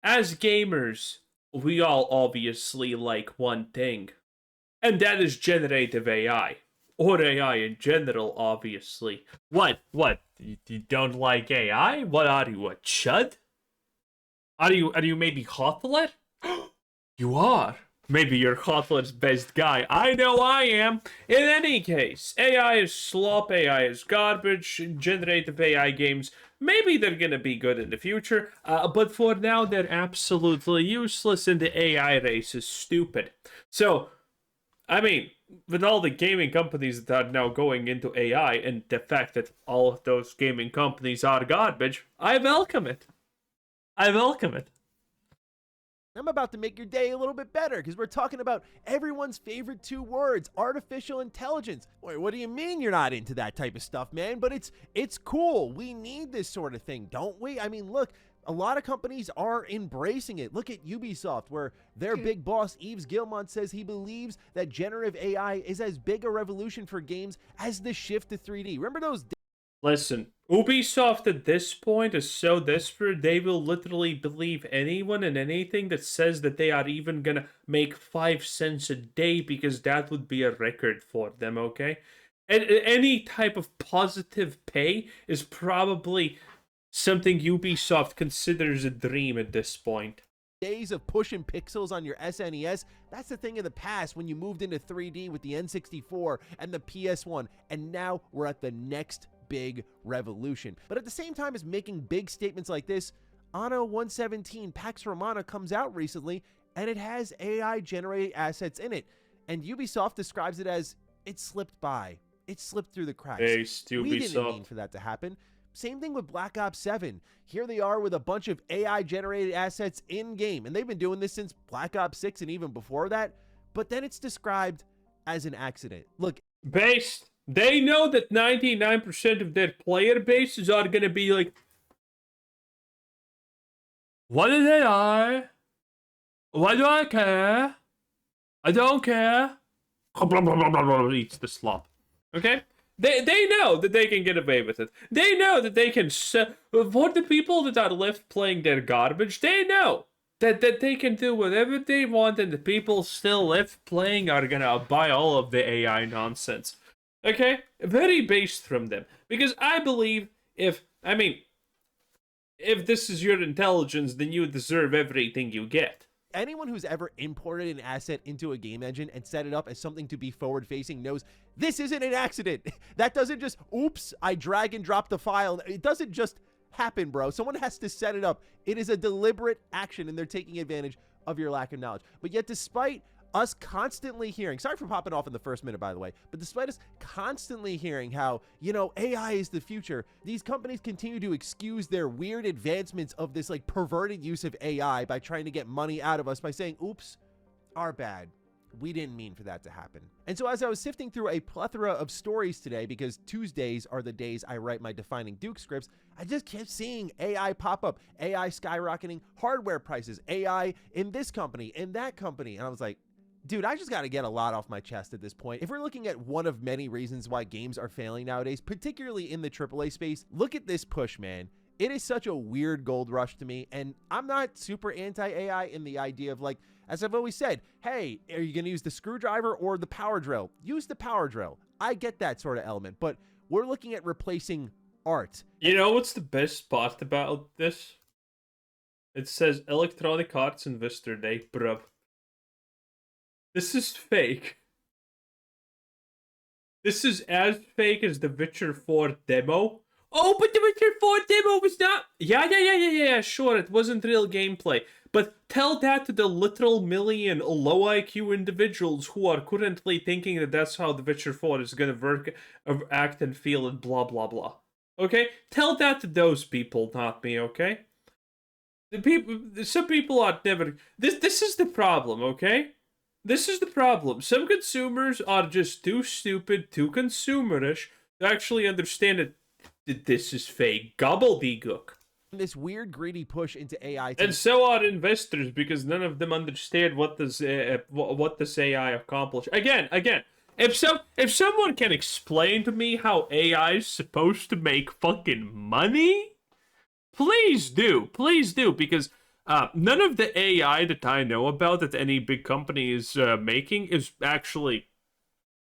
as gamers, we all obviously like one thing, and that is generative AI. Or AI in general, obviously. What? What? You don't like AI? What are you, a chud? Are you maybe Hotlet? You are. Maybe you're Hotlet's best guy. I know I am. In any case, AI is slop, AI is garbage, generative AI games, maybe they're gonna be good in the future, but for now they're absolutely useless and the AI race is stupid. So, I mean, with all the gaming companies that are now going into AI and the fact that all of those gaming companies are garbage, I welcome it. I welcome it. I'm about to make your day a little bit better because we're talking about everyone's favorite two words, artificial intelligence. Wait, what do you mean you're not into that type of stuff, man? But it's cool. We need this sort of thing, don't we? I mean, look, a lot of companies are embracing it. Look at Ubisoft, where their big boss, Yves Guillemot, says he believes that generative AI is as big a revolution for games as the shift to 3D. Remember those Listen, Ubisoft at this point is so desperate they will literally believe anyone and anything that says that they are even gonna make 5 cents a day because that would be a record for them, okay? And any type of positive pay is probably something Ubisoft considers a dream at this point. days of pushing pixels on your SNES, that's the thing in the past when you moved into 3D with the N64 and the PS1, and now we're at the next big revolution. But at the same time as making big statements like this, Anno 117 Pax Romana comes out recently, and it has AI-generated assets in it, and Ubisoft describes it as, it slipped by. It slipped through the cracks. We didn't mean for that to happen. Same thing with Black Ops 7. Here they are with a bunch of AI-generated assets in-game, and they've been doing this since Black Ops 6 and even before that, but then it's described as an accident. Look, Based, they know that 99% of their player bases are gonna be like, what is AI? Why do I care? I don't care. Eats the slop. Okay? They know that they can get away with it. They know that they can... For the people that are left playing their garbage, they know that they can do whatever they want and the people still left playing are gonna buy all of the AI nonsense. Okay? Very based from them. Because I believe if this is your intelligence, then you deserve everything you get. anyone who's ever imported an asset into a game engine and set it up as something to be forward-facing knows this isn't an accident. That doesn't just, oops, I drag and drop the file. It doesn't just happen, bro. Someone has to set it up. It is a deliberate action, and they're taking advantage of your lack of knowledge. But yet, despite us constantly hearing, sorry for popping off in the first minute, by the way, but despite us constantly hearing how, you know, AI is the future, these companies continue to excuse their weird advancements of this like perverted use of AI by trying to get money out of us by saying, oops, our bad. We didn't mean for that to happen. And so as I was sifting through a plethora of stories today, because Tuesdays are the days I write my Defining Duke scripts, I just kept seeing AI pop up, AI skyrocketing hardware prices, AI in this company, in that company. And I was like, dude, I just got to get a lot off my chest at this point. If we're looking at one of many reasons why games are failing nowadays, particularly in the AAA space, look at this push, man. It is such a weird gold rush to me, and I'm not super anti-AI in the idea of like, as I've always said, hey, are you going to use the screwdriver or the power drill? Use the power drill. I get that sort of element, but we're looking at replacing art. You know what's the best part about this? It says Electronic Arts Investor Day, bruv. This is fake. This is as fake as the Witcher 4 demo. Oh, but the Witcher 4 demo was not... Yeah, sure, it wasn't real gameplay. But tell that to the literal million low IQ individuals who are currently thinking that that's how the Witcher 4 is gonna work, act and feel and blah blah blah. Okay? Tell that to those people, not me, okay? Some people are never... This is the problem, okay? This is the problem. Some consumers are just too stupid, too consumerish to actually understand that this is fake gobbledygook. This weird greedy push into AI. And so are investors, because none of them understand what this AI accomplish. Again, if someone can explain to me how AI is supposed to make fucking money, please do, because None of the AI that I know about that any big company is making is actually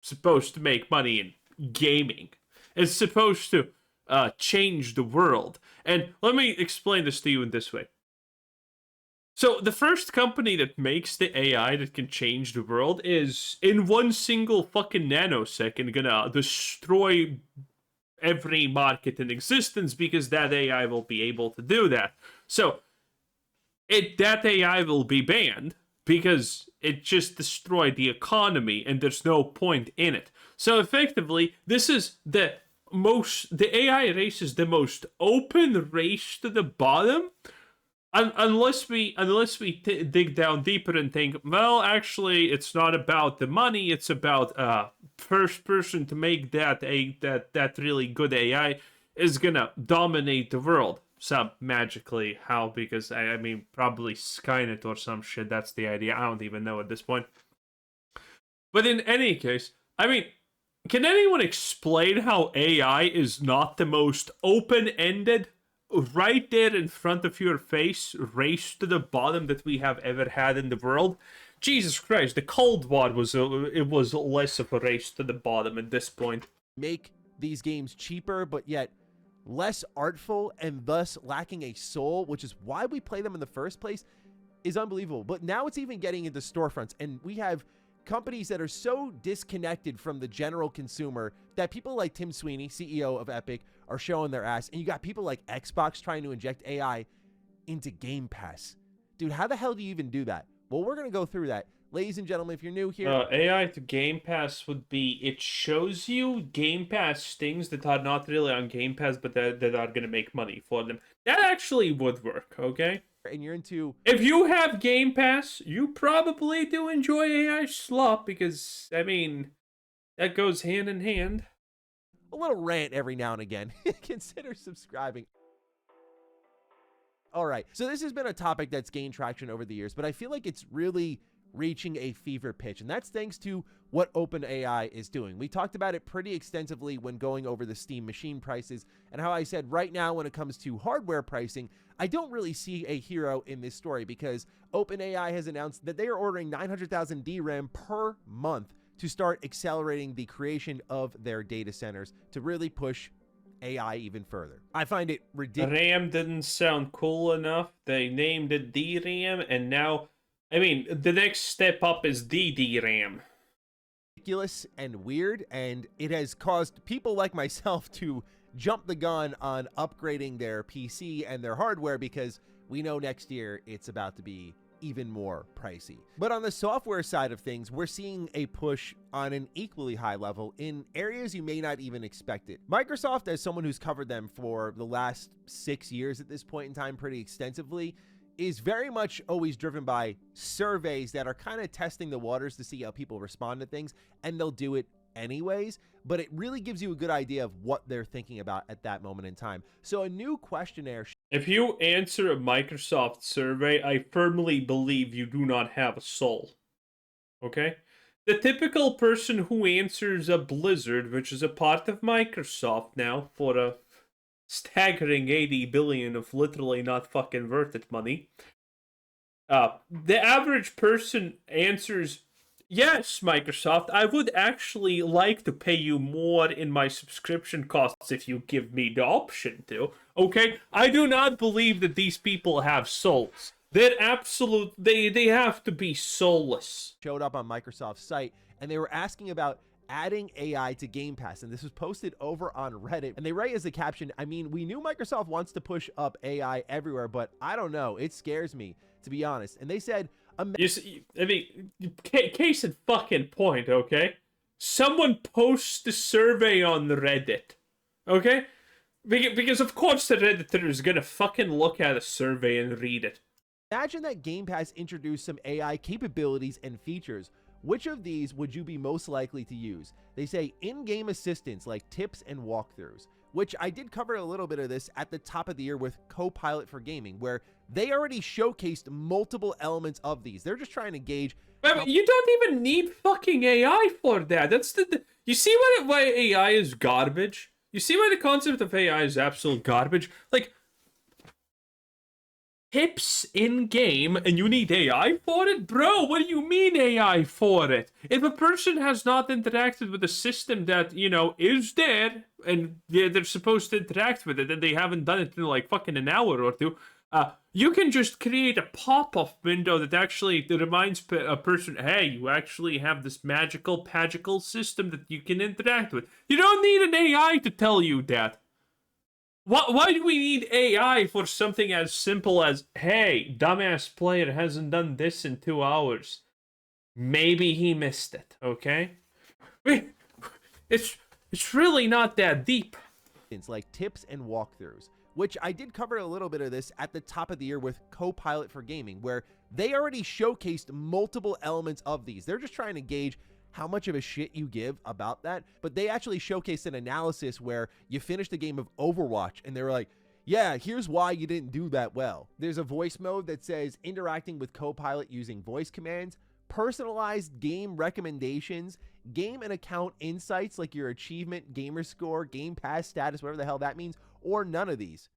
supposed to make money in gaming. It's supposed to change the world. And let me explain this to you in this way. So the first company that makes the AI that can change the world is in one single fucking nanosecond gonna destroy every market in existence because that AI will be able to do that. So that AI will be banned because it just destroyed the economy and there's no point in it. So effectively, this is the AI race is the most open race to the bottom. Unless we dig down deeper and think, well, actually, it's not about the money. It's about first person to make that really good AI is gonna dominate the world. Some magically, how? Because I mean, probably Skynet or some shit. That's the idea. I don't even know at this point. But in any case, I mean, can anyone explain how AI is not the most open-ended, right there in front of your face, race to the bottom that we have ever had in the world? Jesus Christ, the Cold War was less of a race to the bottom at this point. Make these games cheaper, but yet less artful and thus lacking a soul, which is why we play them in the first place, is unbelievable. But now it's even getting into storefronts, and we have companies that are so disconnected from the general consumer that people like Tim Sweeney, CEO of Epic, are showing their ass. And you got people like Xbox trying to inject AI into Game Pass. Dude, how the hell do you even do that? Well, we're going to go through that. Ladies and gentlemen, if you're new here... AI to Game Pass would be, it shows you Game Pass things that are not really on Game Pass, but that are going to make money for them. That actually would work, okay? And you're into... If you have Game Pass, you probably do enjoy AI slop, because, I mean, that goes hand in hand. A little rant every now and again. Consider subscribing. All right, so this has been a topic that's gained traction over the years, but I feel like it's really reaching a fever pitch, and that's thanks to what OpenAI is doing. We talked about it pretty extensively when going over the Steam machine prices, and how I said right now when it comes to hardware pricing, I don't really see a hero in this story, because OpenAI has announced that they are ordering 900,000 DRAM per month to start accelerating the creation of their data centers to really push AI even further. I find it ridiculous. RAM didn't sound cool enough. They named it DRAM, and now, I mean, the next step up is DDRAM. Ridiculous and weird, and it has caused people like myself to jump the gun on upgrading their PC and their hardware, because we know next year it's about to be even more pricey. But on the software side of things, we're seeing a push on an equally high level in areas you may not even expect it. Microsoft, as someone who's covered them for the last 6 years at this point in time pretty extensively, is very much always driven by surveys that are kind of testing the waters to see how people respond to things, and they'll do it anyways, but it really gives you a good idea of what they're thinking about at that moment in time. So a new questionnaire... If you answer a Microsoft survey, I firmly believe you do not have a soul. Okay? The typical person who answers a Blizzard, which is a part of Microsoft now, for a staggering 80 billion of literally not fucking worth it money, the average person answers, yes, Microsoft, I would actually like to pay you more in my subscription costs if you give me the option to. Okay? I do not believe that these people have souls. They're absolute, they have to be soulless. Showed up on Microsoft's site, and they were asking about adding AI to Game Pass, and this was posted over on Reddit, and they write as a caption, I mean, we knew Microsoft wants to push up AI everywhere, but I don't know, it scares me, to be honest. And they said, you see, I mean, case in fucking point, okay? Someone posts the survey on the Reddit, okay? Because of course the Redditor is gonna fucking look at a survey and read it. Imagine that Game Pass introduced some AI capabilities and features. Which of these would you be most likely to use? They say in-game assistance like tips and walkthroughs, which I did cover a little bit of this at the top of the year with Copilot for Gaming, where they already showcased multiple elements of these. They're just trying to gauge... But you don't even need fucking AI for that. That's you see why AI is garbage? You see why the concept of AI is absolute garbage? Like, tips in game and you need AI for it? Bro, what do you mean AI for it? If a person has not interacted with a system that, is there and they're supposed to interact with it and they haven't done it in like fucking an hour or two, you can just create a pop-up window that actually reminds a person, hey, you actually have this magical system that you can interact with. You don't need an AI to tell you that. Why do we need AI for something as simple as, hey, dumbass player hasn't done this in 2 hours. Maybe he missed it, okay? It's really not that deep. It's like tips and walkthroughs, which I did cover a little bit of this at the top of the year with Copilot for Gaming, where they already showcased multiple elements of these. They're just trying to gauge how much of a shit you give about that, but they actually showcased an analysis where you finished the game of Overwatch and they were like, yeah, here's why you didn't do that well. There's a voice mode that says interacting with Copilot using voice commands, personalized game recommendations, game and account insights like your achievement, gamer score, game pass status, whatever the hell that means, or none of these.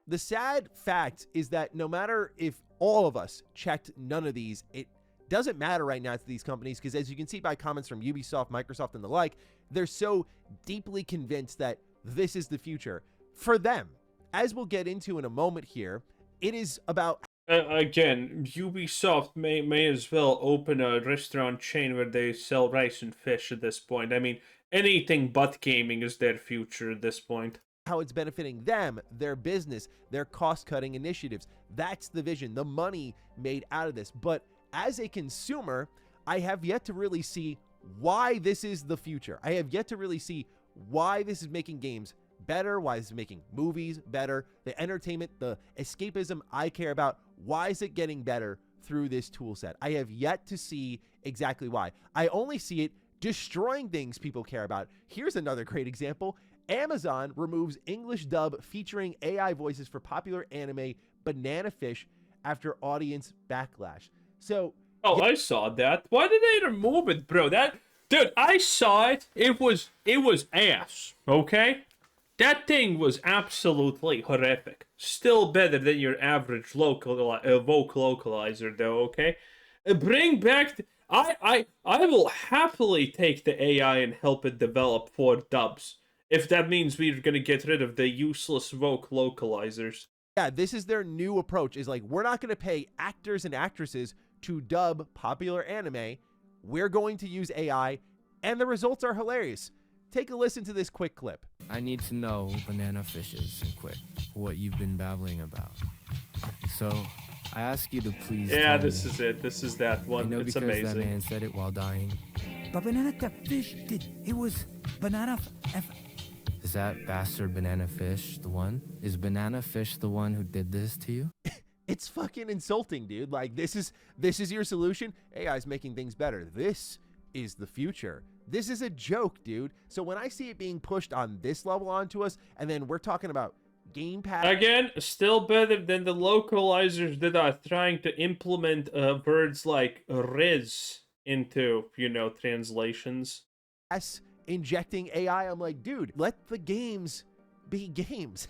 The sad fact is that no matter if all of us checked none of these, it doesn't matter right now to these companies, because as you can see by comments from Ubisoft, Microsoft, and the like, they're so deeply convinced that this is the future for them. As we'll get into in a moment here, it is about... Again, Ubisoft may as well open a restaurant chain where they sell rice and fish at this point. I mean, anything but gaming is their future at this point. How it's benefiting them, their business, their cost-cutting initiatives. That's the vision, the money made out of this. But as a consumer, I have yet to really see why this is the future. I have yet to really see why this is making games better, why this is making movies better, the entertainment, the escapism I care about. Why is it getting better through this tool set? I have yet to see exactly why. I only see it destroying things people care about. Here's another great example. Amazon removes English dub featuring AI voices for popular anime Banana Fish after audience backlash. So, I saw that. Why did they remove it, bro? Dude, I saw it. It was ass. Okay, that thing was absolutely horrific. Still better than your average vocal localizer, though. Okay, bring back. I will happily take the AI and help it develop for dubs. If that means we're gonna get rid of the useless vocal localizers. Yeah, this is their new approach, is like, we're not going to pay actors and actresses to dub popular anime. We're going to use AI, and the results are hilarious. Take a listen to this quick clip. I need to know banana fishes quick, what you've been babbling about. So, I ask you to please Yeah, tell this me. is it. This is that one. I know It's because amazing. that man said it while dying. But banana fish did. It was banana. Is that bastard banana fish the one? Is banana fish the one who did this to you? It's fucking insulting, dude. Like, this is your solution. AI's making things better. This is the future. This is a joke, dude. So when I see it being pushed on this level onto us, and then we're talking about Game Pass... Again, still better than the localizers that are trying to implement words like Riz into, translations. injecting AI, I'm like, dude, let the games be games.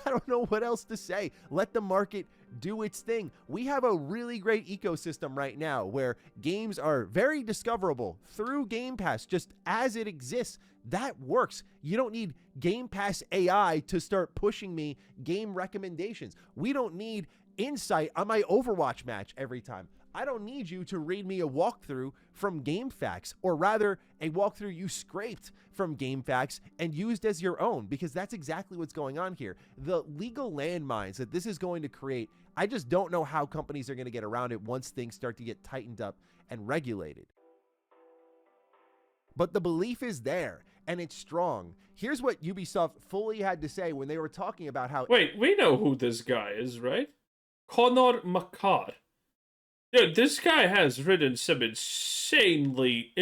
I don't know what else to say. Let the market do its thing. We have a really great ecosystem right now where games are very discoverable through Game Pass, just as it exists. That works. You don't need Game Pass AI to start pushing me game recommendations. We don't need insight on my Overwatch match every time. I don't need you to read me a walkthrough from GameFAQs, or rather a walkthrough you scraped from GameFAQs and used as your own, because that's exactly what's going on here. The legal landmines that this is going to create, I just don't know how companies are going to get around it once things start to get tightened up and regulated. But the belief is there, and it's strong. Here's what Ubisoft fully had to say when they were talking about how... Wait, we know who this guy is, right? Connor McCarr. Dude, this guy has written some insanely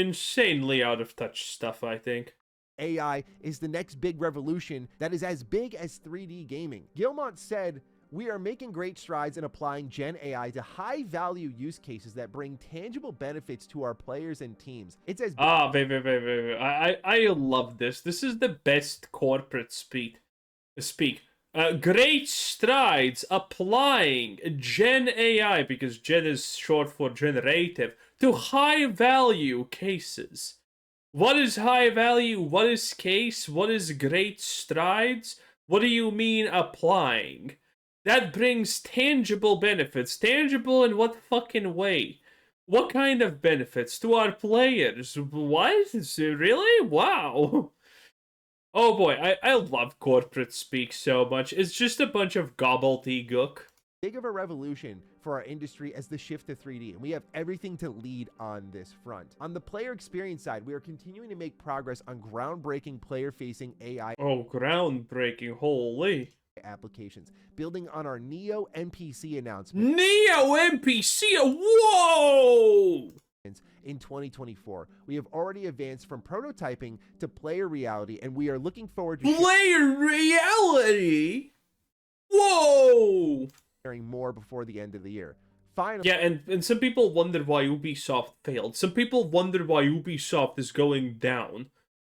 out of touch stuff, I think. AI is the next big revolution that is as big as 3D gaming. Gilmont said, "We are making great strides in applying Gen AI to high-value use cases that bring tangible benefits to our players and teams." It's as... Wait. I love this. This is the best corporate speak. great strides applying Gen AI, because Gen is short for generative, to high value cases. What is high value? What is case? What is great strides? What do you mean applying? That brings tangible benefits. Tangible in what fucking way? What kind of benefits to our players? What? Really? Wow. Oh boy, I love corporate speak so much. It's just a bunch of gobbledygook. Big of a revolution for our industry as the shift to 3D, and we have everything to lead on this front. On the player experience side, we are continuing to make progress on groundbreaking player-facing AI Oh, groundbreaking, holy. applications, building on our NEO NPC announcement. NEO NPC, whoa! In 2024, we have already advanced from prototyping to player reality, and we are looking forward to Player reality? Whoa! sharing more before the end of the year. Finally, Yeah, and some people wonder why Ubisoft failed. Some people wonder why Ubisoft is going down.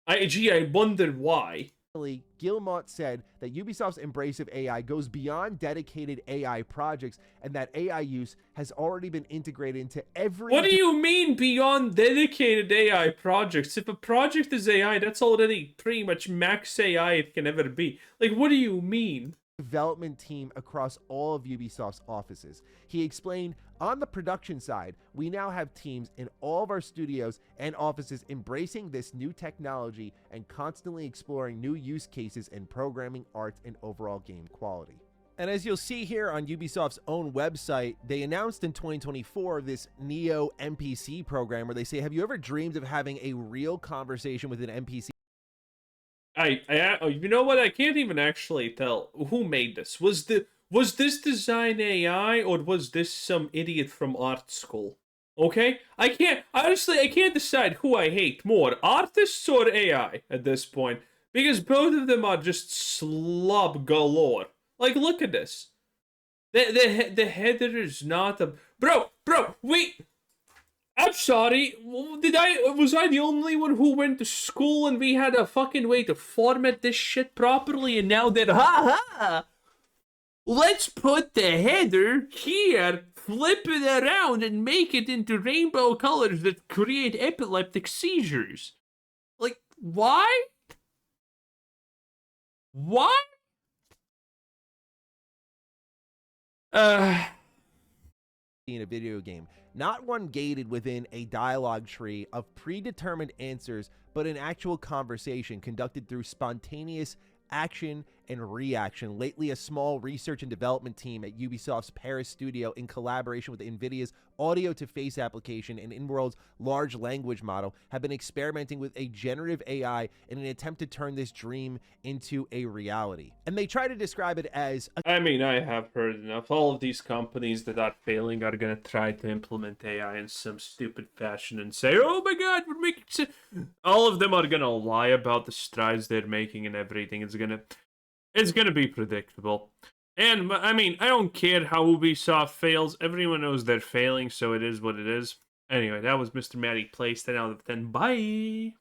I wonder why. Guillemot said that Ubisoft's embrace of AI goes beyond dedicated AI projects, and that AI use has already been integrated into every... What do you mean beyond dedicated AI projects? If a project is AI, that's already pretty much max AI it can ever be. Like, what do you mean? development team across all of Ubisoft's offices. He explained, on the production side, we now have teams in all of our studios and offices embracing this new technology and constantly exploring new use cases in programming, art, and overall game quality. And as you'll see here on Ubisoft's own website, they announced in 2024 this NEO NPC program where they say, have you ever dreamed of having a real conversation with an NPC? You know what? I can't even actually tell who made this. Was this design AI, or was this some idiot from art school? Okay, I can't decide who I hate more, artists or AI at this point, because both of them are just slob galore. Like, look at this. The header is not a bro. Wait. I'm sorry. Was I the only one who went to school and we had a fucking way to format this shit properly, and now that let's put the header here, flip it around, and make it into rainbow colors that create epileptic seizures. Like, why? Why? In a video game, not one gated within a dialogue tree of predetermined answers, but an actual conversation conducted through spontaneous action and reaction. Lately, a small research and development team at Ubisoft's Paris studio, in collaboration with NVIDIA's audio-to-face application and InWorld's large language model, have been experimenting with a generative AI in an attempt to turn this dream into a reality. And they try to describe it as I mean, I have heard enough. All of these companies that are failing are gonna try to implement AI in some stupid fashion and say, oh my god, we're making sense. All of them are gonna lie about the strides they're making and everything. It's gonna be predictable. And, I mean, I don't care how Ubisoft fails. Everyone knows they're failing, so it is what it is. Anyway, that was Mr. Matty Place. 10 out of 10. Bye!